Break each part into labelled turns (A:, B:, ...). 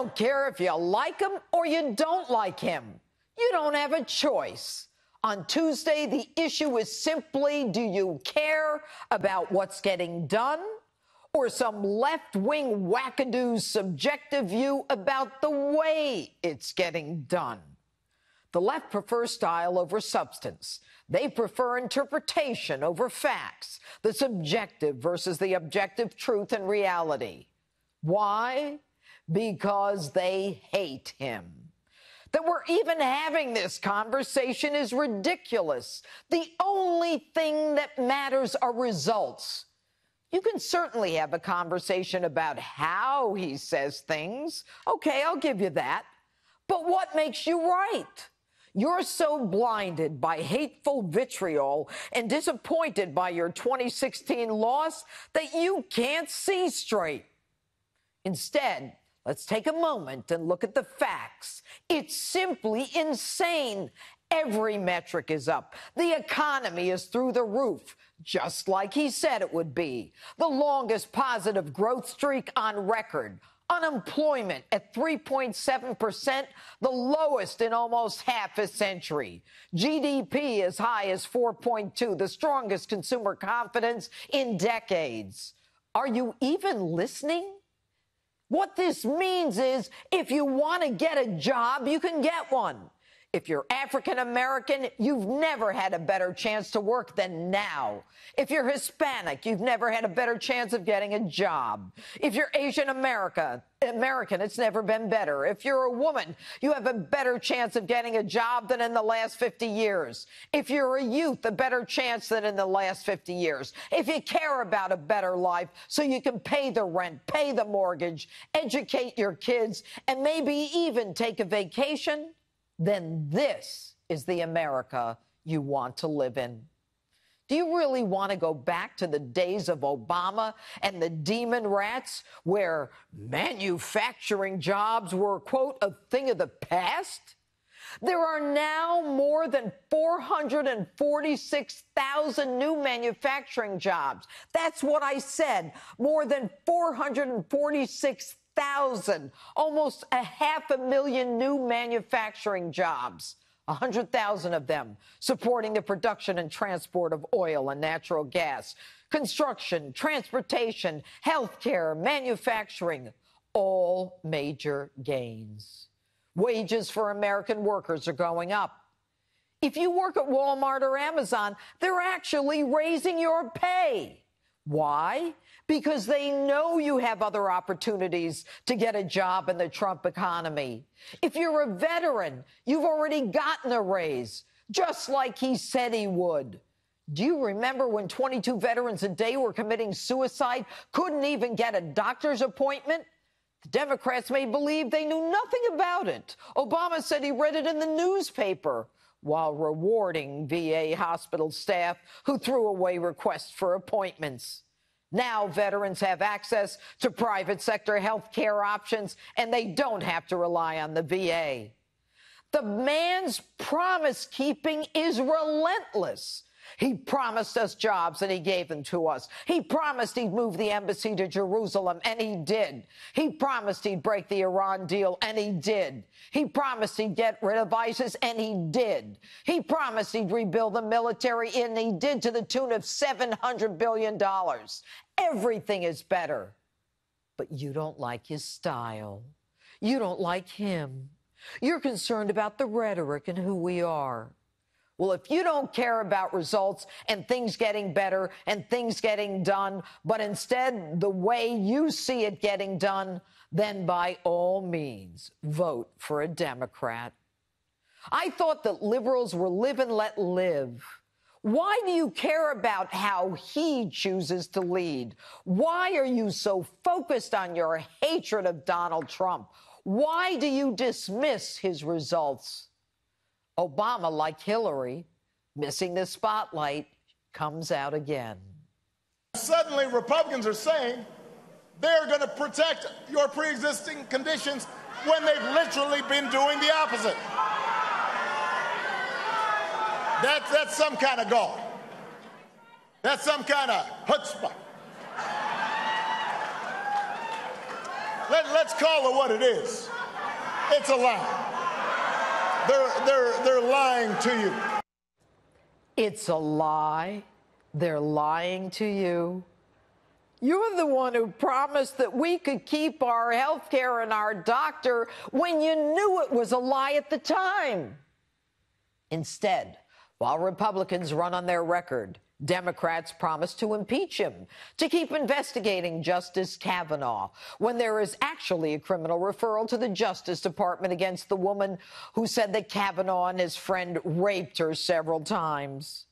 A: don't care if you like him or you don't like him. You don't have a choice. On Tuesday, the issue is simply, do you care about what's getting done, or some left-wing wackadoo's subjective view about the way it's getting done? The left prefers style over substance. They prefer interpretation over facts, the subjective versus the objective truth and reality. Why? Because they hate him. That we're even having this conversation is ridiculous. The only thing that matters are results. You can certainly have a conversation about how he says things. Okay, I'll give you that. But what makes you right? You're so blinded by hateful vitriol and disappointed by your 2016 loss that you can't see straight. Instead, let's take a moment and look at the facts. It's simply insane. Every metric is up. The economy is through the roof, just like he said it would be. The longest positive growth streak on record. Unemployment at 3.7%, the lowest in almost half a century. GDP as high as 4.2, the strongest consumer confidence in decades. Are you even listening? What this means is, if you want to get a job, you can get one. If you're African American, you've never had a better chance to work than now. If you're Hispanic, you've never had a better chance of getting a job. If you're Asian American, it's never been better. If you're a woman, you have a better chance of getting a job than in the last 50 years. If you're a youth, a better chance than in the last 50 years. If you care about a better life so you can pay the rent, pay the mortgage, educate your kids, and maybe even take a vacation, then this is the America you want to live in. Do you really want to go back to the days of Obama and the demon rats, where manufacturing jobs were, quote, a thing of the past? There are now more than 446,000 new manufacturing jobs. That's what I said, more than 446,000. Almost 500,000 new manufacturing jobs, 100,000 of them supporting the production and transport of oil and natural gas, construction, transportation, healthcare, manufacturing, all major gains. Wages for American workers are going up. If you work at Walmart or Amazon, they're actually raising your pay. Why? Because they know you have other opportunities to get a job in the Trump economy. If you're a veteran, you've already gotten a raise, just like he said he would. Do you remember when 22 veterans a day were committing suicide, couldn't even get a doctor's appointment? The Democrats made believe they knew nothing about it. Obama said he read it in the newspaper, while rewarding VA hospital staff who threw away requests for appointments. Now veterans have access to private sector health care options, and they don't have to rely on the VA. The man's promise-keeping is relentless. He promised us jobs, and he gave them to us. He promised he'd move the embassy to Jerusalem, and he did. He promised he'd break the Iran deal, and he did. He promised he'd get rid of ISIS, and he did. He promised he'd rebuild the military, and he did, to the tune of $700 billion. Everything is better. But you don't like his style. You don't like him. You're concerned about the rhetoric and who we are. Well, if you don't care about results and things getting better and things getting done, but instead the way you see it getting done, then by all means, vote for a Democrat. I thought that liberals were live and let live. Why do you care about how he chooses to lead? Why are you so focused on your hatred of Donald Trump? Why do you dismiss his results? Obama, like Hillary, missing the spotlight, comes out again.
B: Suddenly, Republicans are saying they're going to protect your pre-existing conditions when they've literally been doing the opposite. That's some kind of gall. That's some kind of chutzpah. Let's call it what it is. It's a lie. They're lying to you.
A: It's a lie. They're lying to you. You're the one who promised that we could keep our health care and our doctor when you knew it was a lie at the time. Instead, while Republicans run on their record, Democrats promise to impeach him, to keep investigating Justice Kavanaugh, when there is actually a criminal referral to the Justice Department against the woman who said that Kavanaugh and his friend raped her several times.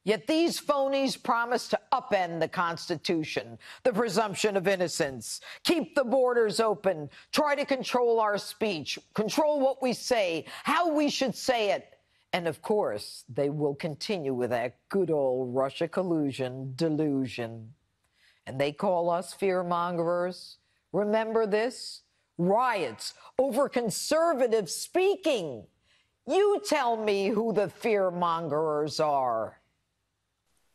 A: Yet these phonies promise to upend the Constitution, the presumption of innocence, keep the borders open, try to control our speech, control what we say, how we should say it. And, of course, they will continue with that good old Russia collusion delusion. And they call us fearmongers. Remember this? Riots over conservative speaking. You tell me who the fearmongers are.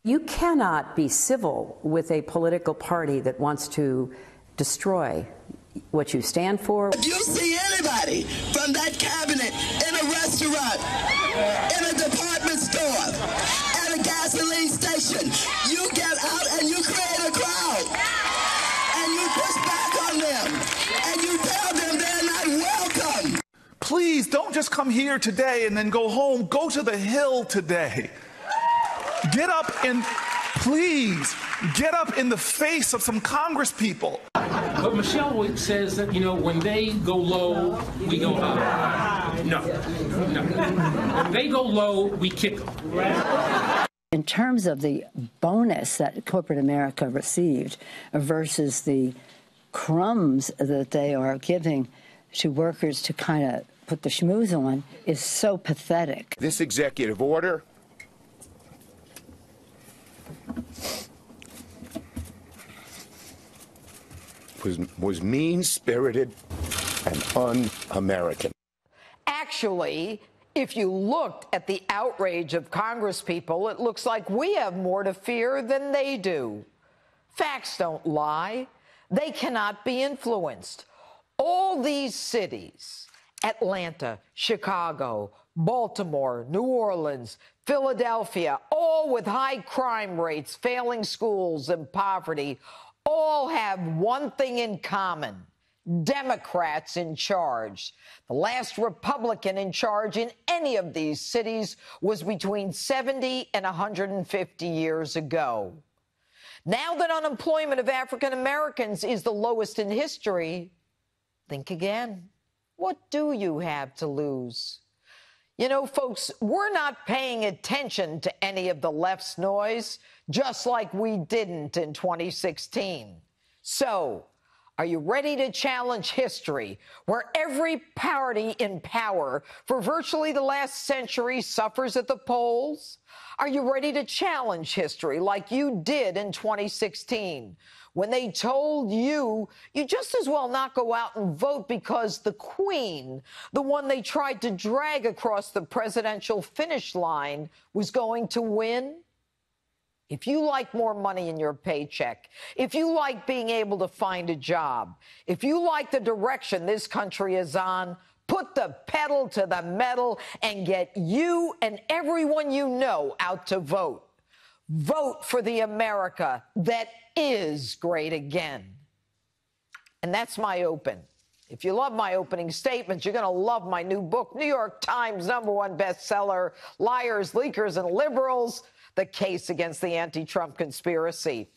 C: You cannot be civil with a political party that wants to destroy what you stand for.
D: If you see anybody from that cabinet in a restaurant, in a department store, at a gasoline station, you get out and you create a crowd. And you push back on them. And you tell them they're not welcome.
E: Please don't just come here today and then go home. Go to the Hill today. Get up and please get up in the face of some Congress people.
F: But Michelle says that, when they go low, we go high. No. When they go low, we kick them.
G: In terms of the bonus that corporate America received versus the crumbs that they are giving to workers to kind of put the schmooze on is so pathetic.
H: This executive order was mean-spirited and un-American.
A: Actually, if you looked at the outrage of Congresspeople, it looks like we have more to fear than they do. Facts don't lie. They cannot be influenced. All these cities, Atlanta, Chicago, Baltimore, New Orleans, Philadelphia, all with high crime rates, failing schools, and poverty, all have one thing in common: Democrats in charge. The last Republican in charge in any of these cities was between 70 and 150 years ago. Now that unemployment of African Americans is the lowest in history, think again. What do you have to lose? Folks, we're not paying attention to any of the left's noise, just like we didn't in 2016. So, are you ready to challenge history, where every party in power for virtually the last century suffers at the polls? Are you ready to challenge history like you did in 2016, when they told you just as well not go out and vote because the Queen, the one they tried to drag across the presidential finish line, was going to win? If you like more money in your paycheck, if you like being able to find a job, if you like the direction this country is on, put the pedal to the metal and get you and everyone you know out to vote. Vote for the America that is great again. And that's my open. If you love my opening statements, you're going to love my new book, New York Times #1 bestseller, Liars, Leakers, and Liberals: The Case Against the Anti-Trump Conspiracy.